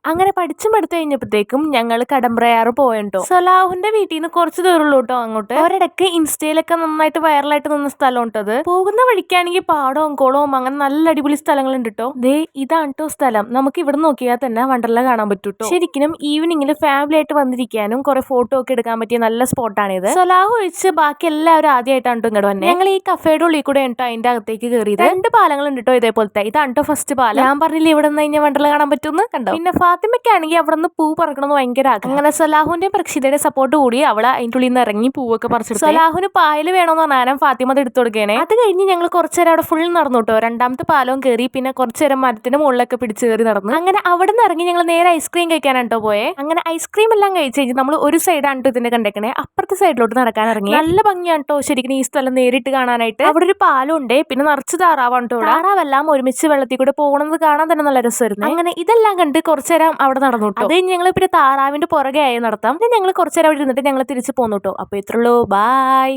അങ്ങനെ പഠിച്ചും എടുത്തു കഴിഞ്ഞപ്പോഴത്തേക്കും ഞങ്ങൾ കടമ്പ്രയാറ് പോയട്ടോ. സലാഹുന്റെ വീട്ടിൽ നിന്ന് കുറച്ച് ദൂരമുള്ളൂ കേട്ടോ അങ്ങോട്ട്. ഒരിടക്ക് ഇൻസ്റ്റയിലൊക്കെ നന്നായിട്ട് വൈറലായിട്ട് നിന്ന സ്ഥലം ഉണ്ടത്. പോകുന്ന വഴിക്കാണെങ്കിൽ പാടവും കുളവും അങ്ങനെ നല്ല അടിപൊളി സ്ഥലങ്ങളുണ്ട് കേട്ടോ. ദേ ഇതാണ് കേട്ടോ സ്ഥലം. നമുക്ക് ഇവിടെ നോക്കിയാൽ തന്നെ വണ്ടർല കാണാൻ പറ്റൂട്ടോ. ശരിക്കും ഈവനിങ്ങിൽ ഫാമിലി ആയിട്ട് വന്നിരിക്കാനും കുറെ ഫോട്ടോ ഒക്കെ എടുക്കാൻ പറ്റിയ നല്ല സ്പോട്ടാണിത്. സലാഹു ഒഴിച്ച് ബാക്കി എല്ലാവരും ആദ്യമായിട്ടാണ് ഇങ്ങോട്ട് വന്നെ. ഞങ്ങൾ ഈ കഫേയുടെ ഉള്ളിൽ കൂടെ കേട്ടോ അതിന്റെ അകത്തേക്ക് കയറിയത്. 2 പാലങ്ങളുണ്ട് കേട്ടോ ഇതേപോലത്തെ. ഇതാണ് കേട്ടോ ഫസ്റ്റ് പാലം. ഞാൻ പറഞ്ഞില്ല ഇവിടെ നിന്ന് കഴിഞ്ഞാൽ വണ്ടർല കാണാൻ പറ്റുമെന്ന് കണ്ടോ. പിന്നെ ഫാത്തിമയ്ക്കാണെങ്കിൽ അവിടെ നിന്ന് പൂ പറക്കണമെന്ന് ഭയങ്കര ആഗ്രഹം. അങ്ങനെ സലാഹുന്റെ പ്രക്ഷിതയുടെ സപ്പോർട്ട് കൂടി അവളെ അതിൻ്റെ ഉള്ളിൽ നിന്ന് ഇറങ്ങി പൂവൊക്കെ പറിച്ചെടുത്തു. സലാഹുന് പായൽ വേണമെന്ന് പറഞ്ഞാൽ ഫാത്തിമ അത് എടുത്തു കൊടുക്കണേ. അത് കഴിഞ്ഞ് ഞങ്ങൾ കുറച്ചേരം അവിടെ ഫുൾ നടന്നു കേട്ടോ. 2ാമത്തെ പാലവും കയറി. പിന്നെ കുറച്ചേരം മരത്തിന്റെ മുകളിലൊക്കെ പിടിച്ച് കയറി നടന്നു. അങ്ങനെ അവിടെ നിന്ന് ഇറങ്ങി ഞങ്ങൾ നേരെ ഐസ്ക്രീം കഴിക്കാനാണ് കേട്ടോ പോയെ. അങ്ങനെ ഐസ്ക്രീം എല്ലാം കഴിച്ച് കഴിഞ്ഞ് നമ്മൾ ഒരു സൈഡാണ് കേട്ടോ ഇതിന്റെ കണ്ടേക്കണേ. അപ്പുറത്തെ സൈഡിലോട്ട് നടക്കാൻ ഇറങ്ങി. നല്ല ഭംഗിയാണ് കേട്ടോ ശരിക്കും ഈ സ്ഥലം നേരിട്ട് കാണാനായിട്ട്. അവിടെ ഒരു പാലം ഉണ്ട്. പിന്നെ നിറച്ച് താറാവാണ് കേട്ടോ. താറാവെല്ലാം ഒരുമിച്ച് വെള്ളത്തിൽ കൂടെ പോകുന്നത് കാണാൻ തന്നെ നല്ല രസമായിരുന്നു. അങ്ങനെ ഇതെല്ലാം കണ്ട് കുറച്ചേരം അവിടെ നടന്നു കേട്ടോ. അത് ഞങ്ങൾ പിന്നെ താറാവിന്റെ പുറകെ ആയി നടത്താം. ഞങ്ങൾ കുറച്ചേരം അവിടെ ഇരുന്നിട്ട് ഞങ്ങൾ തിരിച്ച് പോന്നു കേട്ടോ. അപ്പൊ ഇത്രയുള്ളൂ. ബായ്.